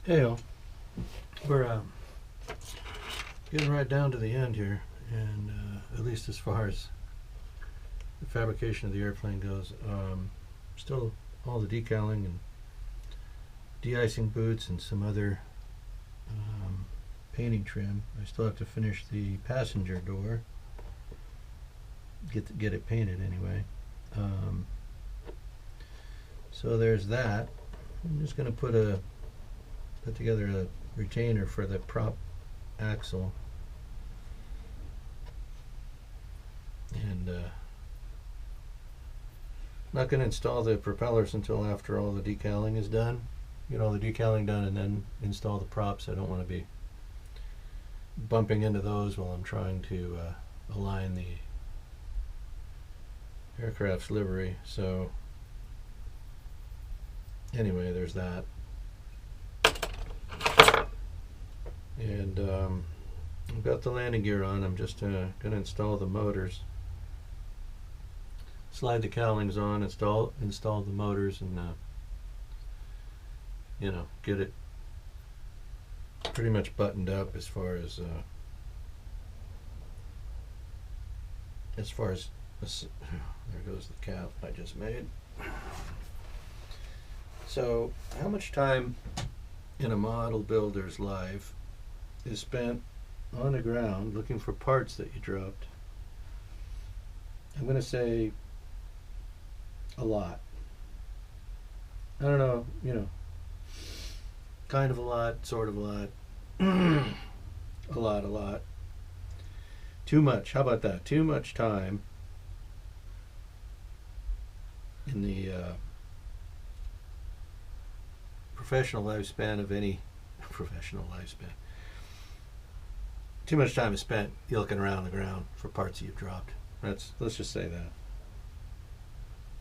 Hey, all. We're getting right down to the end here, and at least as far as the fabrication of the airplane goes, still all the decaling and de-icing boots and some other painting trim. I still have to finish the passenger door, get it painted anyway. So there's that. I'm just going to put together a retainer for the prop axle, and not going to install the propellers until after all the decaling is done. Get all the decaling done and then install the props. I don't want to be bumping into those while I'm trying to align the aircraft's livery. So anyway, there's that. And I've got the landing gear on. I'm just going to install the motors. Slide the cowlings on, install the motors, and get it pretty much buttoned up as far as there goes the cap I just made. So, how much time in a model builder's life is spent on the ground looking for parts that you dropped? I'm going to say a lot. I don't know, kind of a lot, sort of a lot, a lot. Too much. How about that? Too much time in the professional lifespan of any professional lifespan. Too much time is spent looking around the ground for parts you've dropped. Let's just say that.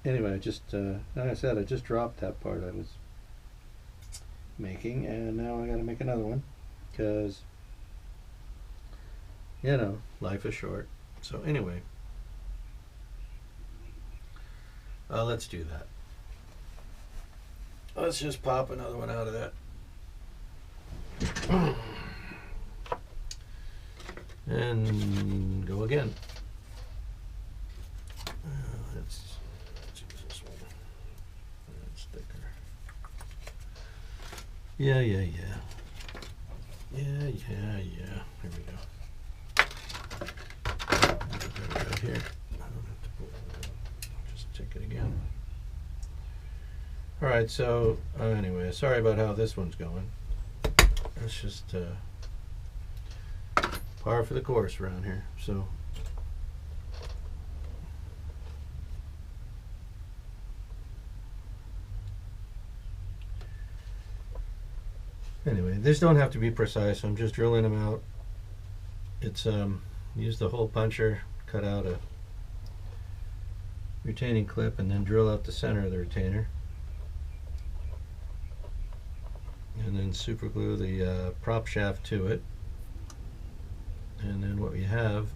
Anyway, like I said, I just dropped that part I was making, and now I got to make another one because life is short. So anyway, let's do that. Let's just pop another one out of that. And go again. Let's use this one. That's thicker. Yeah. Here we go. Right here. I don't have to pull it. I'll just take it again. All right. So anyway, sorry about how this one's going. It's just par for the course around here. So anyway, these don't have to be precise. I'm just drilling them out. It's use the hole puncher, cut out a retaining clip, and then drill out the center of the retainer, and then super glue the prop shaft to it. And then what we have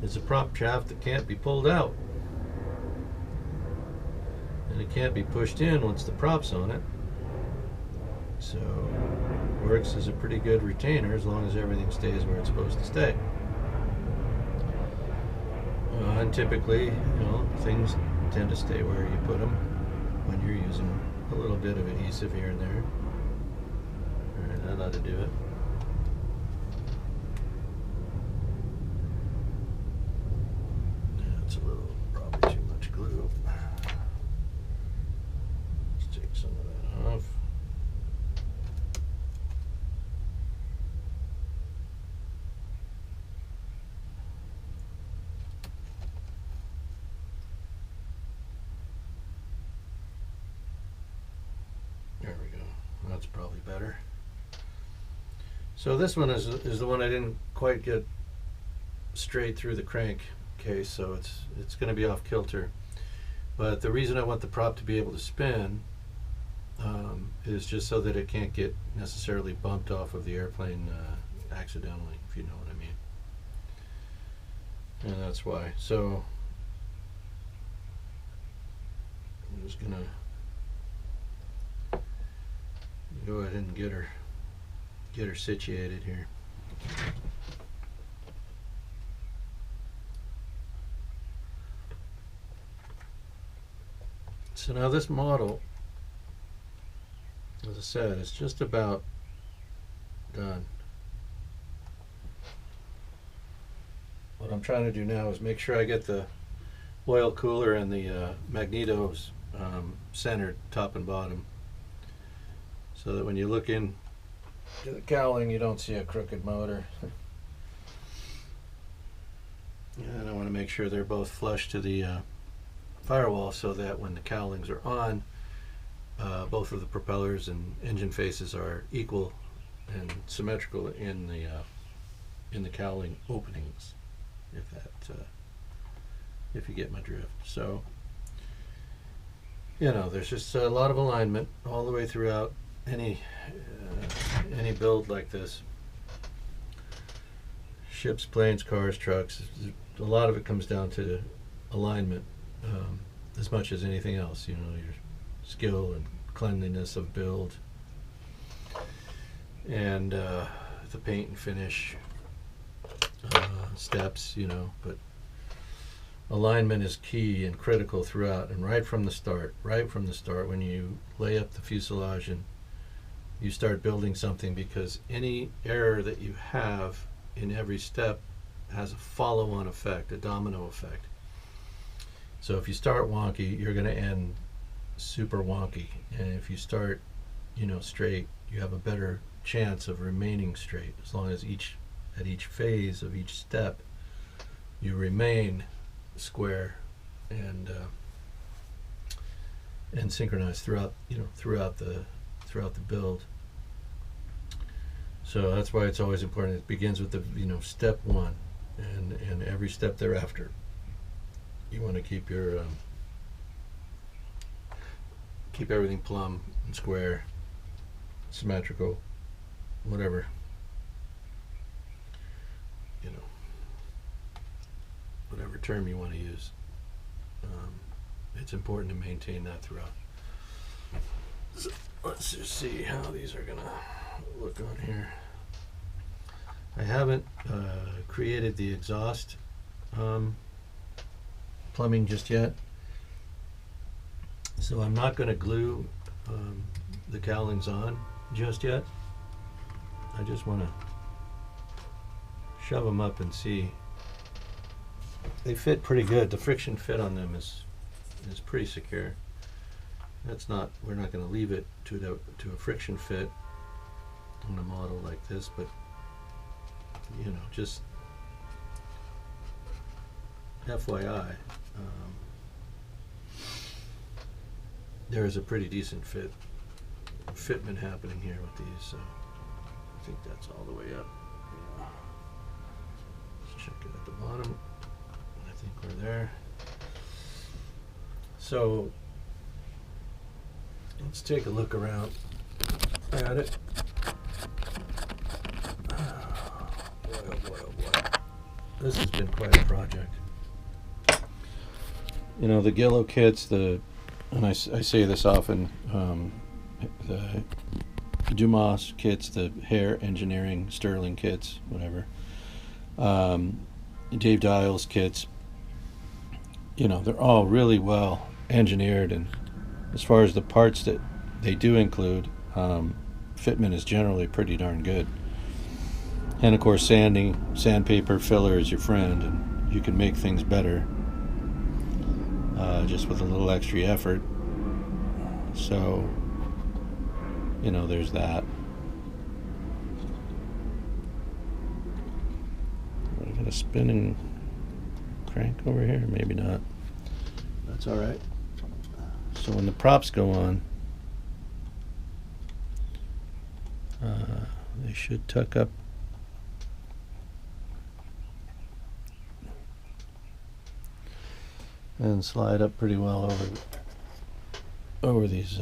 is a prop shaft that can't be pulled out, and it can't be pushed in once the prop's on it. So it works as a pretty good retainer as long as everything stays where it's supposed to stay. And typically, things tend to stay where you put them when you're using a little bit of adhesive here and there. Alright, that ought to do it. That's probably too much glue. Let's take some of that off. There we go. That's probably better. So this one is the one I didn't quite get straight through the crankcase, so it's going to be off kilter. But the reason I want the prop to be able to spin is just so that it can't get necessarily bumped off of the airplane accidentally, if you know what I mean. And that's why. So I'm just gonna Go ahead and get her situated here. So now this model, as I said, it's just about done. What I'm trying to do now is make sure I get the oil cooler and the magnetos centered top and bottom, so that when you look in to the cowling you don't see a crooked motor. And I want to make sure they're both flush to the firewall, so that when the cowlings are on, both of the propellers and engine faces are equal and symmetrical in the cowling openings, if you get my drift. So, you know, there's just a lot of alignment all the way throughout any build like this. Ships, planes, cars, trucks, a lot of it comes down to alignment, as much as anything else. You know, your skill and cleanliness of build, and the paint and finish steps, you know, but alignment is key and critical throughout, and right from the start, when you lay up the fuselage and you start building something, because any error that you have in every step has a follow-on effect, a domino effect. So if you start wonky, you're going to end super wonky, and if you start, you know, straight, you have a better chance of remaining straight, as long as at each phase of each step you remain square and synchronized throughout the build. So that's why it's always important. It begins with the, you know, step one, and every step thereafter you want to keep your keep everything plumb and square, symmetrical, whatever, you know, whatever term you want to use. It's important to maintain that throughout. So let's just see how these are gonna look on here. I haven't created the exhaust plumbing just yet, so I'm not going to glue the cowlings on just yet. I just want to shove them up and see. They fit pretty good. The friction fit on them is pretty secure. We're not going to leave it to a friction fit on a model like this, but you know, just FYI, there is a pretty decent fitment happening here with these. So I think that's all the way up. Yeah. Let's check it at the bottom. I think we're there. So let's take a look around at it. Boy, oh boy, oh boy. This has been quite a project. You know, the Guillow kits, and I say this often, the Dumas kits, the Hare Engineering Sterling kits, whatever, Dave Dials kits, you know, they're all really well engineered, and as far as the parts that they do include, fitment is generally pretty darn good. And of course, sandpaper, filler is your friend, and you can make things better just with a little extra effort. So, you know, there's that. I got a spinning crank over here? Maybe not. That's all right. So when the props go on, they should tuck up and slide up pretty well over these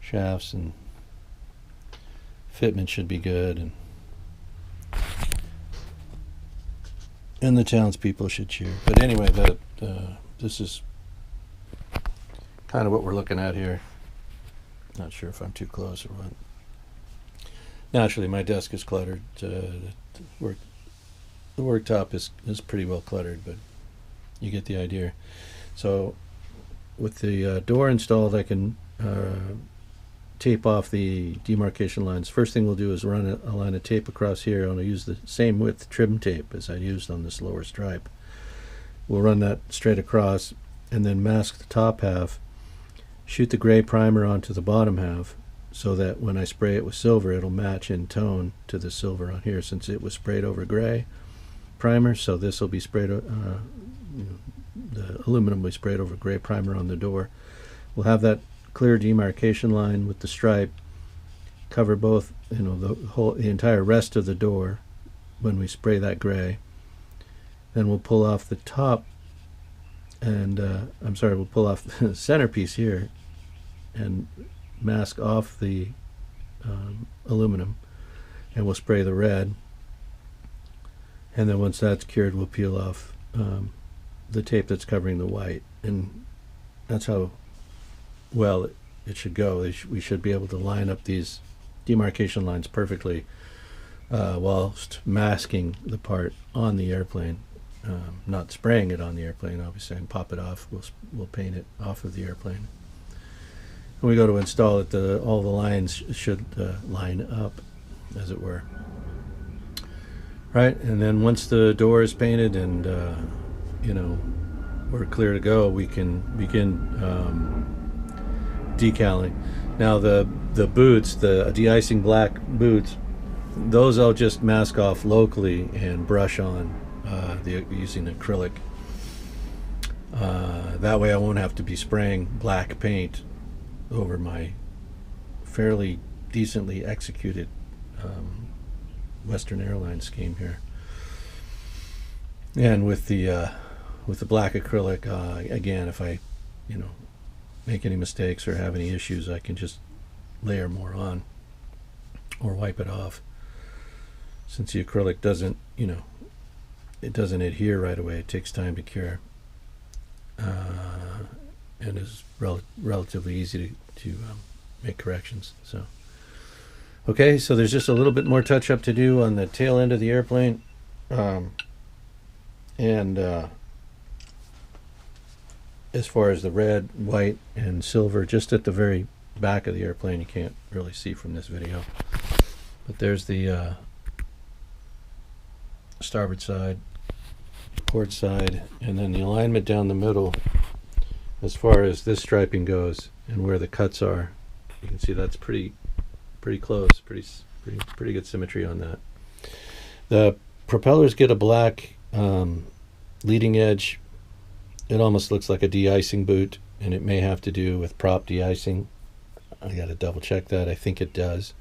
shafts, and fitment should be good, and the townspeople should cheer. But anyway, this is kind of what we're looking at here. Not sure if I'm too close or what. Naturally, my desk is cluttered. The worktop is pretty well cluttered, but you get the idea. So with the door installed, I can tape off the demarcation lines. First thing we'll do is run a line of tape across here. I'm going to use the same width trim tape as I used on this lower stripe. We'll run that straight across and then mask the top half, shoot the gray primer onto the bottom half so that when I spray it with silver, it'll match in tone to the silver on here, since it was sprayed over gray primer. So this will be sprayed, the aluminum will be sprayed over gray primer on the door. We'll have that clear demarcation line with the stripe cover both, the entire rest of the door when we spray that gray. Then we'll pull off the top, and we'll pull off the centerpiece here and mask off the aluminum, and we'll spray the red. And then once that's cured, we'll peel off the tape that's covering the white, and that's how well it should go. We should be able to line up these demarcation lines perfectly whilst masking the part on the airplane, not spraying it on the airplane, obviously, and pop it off. We'll paint it off of the airplane. When we go to install it, all the lines should line up, as it were. Right, and then once the door is painted and we're clear to go, we can begin decaling. Now the boots, the de-icing black boots, those I'll just mask off locally and brush on using acrylic. That way I won't have to be spraying black paint over my fairly decently executed Western Airlines scheme here. And with the black acrylic, again, if I make any mistakes or have any issues, I can just layer more on or wipe it off. Since the acrylic doesn't, it doesn't adhere right away, it takes time to cure, and is relatively easy to make corrections. So okay, so there's just a little bit more touch up to do on the tail end of the airplane, and as far as the red, white, and silver, just at the very back of the airplane, you can't really see from this video, but there's the starboard side, port side, and then the alignment down the middle as far as this striping goes and where the cuts are. You can see that's pretty close, pretty good symmetry on that. The propellers get a black leading edge. It almost looks like a de-icing boot, and it may have to do with prop de-icing. I got to double check that. I think it does.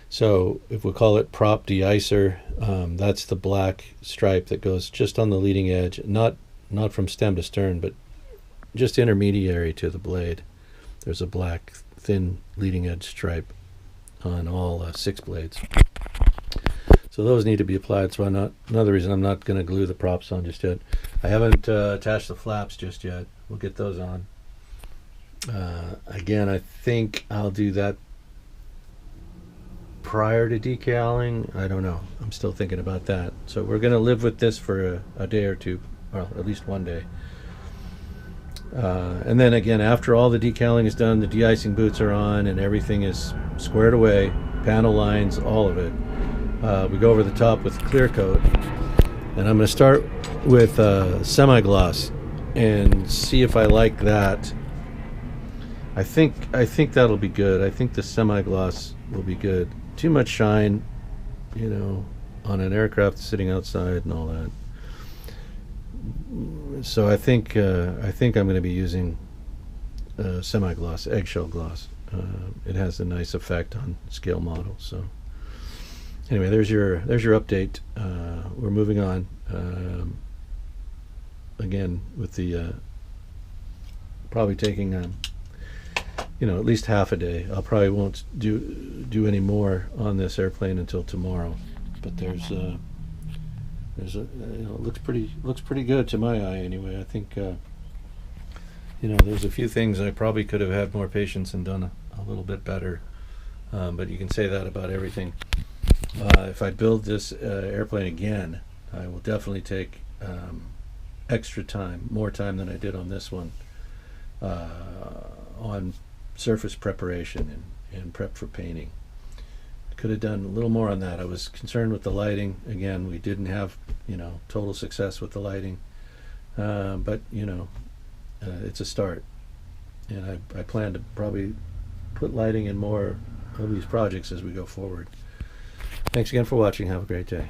So if we call it prop de-icer, that's the black stripe that goes just on the leading edge, not from stem to stern, but just intermediary to the blade. There's a black thin leading edge stripe on all 6 blades. So those need to be applied. So another reason I'm not going to glue the props on just yet. I haven't attached the flaps just yet. We'll get those on. Again, I think I'll do that prior to decaling. I don't know. I'm still thinking about that. So we're going to live with this for a day or two, well, at least one day. And then again, after all the decaling is done, the de-icing boots are on and everything is squared away, panel lines, all of it. We go over the top with clear coat, and I'm going to start with semi-gloss and see if I like that. I think that'll be good. I think the semi-gloss will be good. Too much shine, on an aircraft sitting outside and all that. So I think I'm going to be using semi-gloss, eggshell gloss. It has a nice effect on scale models. So anyway, there's your update. We're moving on. Again, with the probably taking at least half a day. I'll probably won't do any more on this airplane until tomorrow. But it looks pretty good to my eye anyway. I think there's a few things I probably could have had more patience and done a little bit better. But you can say that about everything. If I build this airplane again, I will definitely take extra time, more time than I did on this one, on surface preparation and prep for painting. Could have done a little more on that. I was concerned with the lighting. Again, we didn't have, total success with the lighting. But, it's a start. And I plan to probably put lighting in more of these projects as we go forward. Thanks again for watching. Have a great day.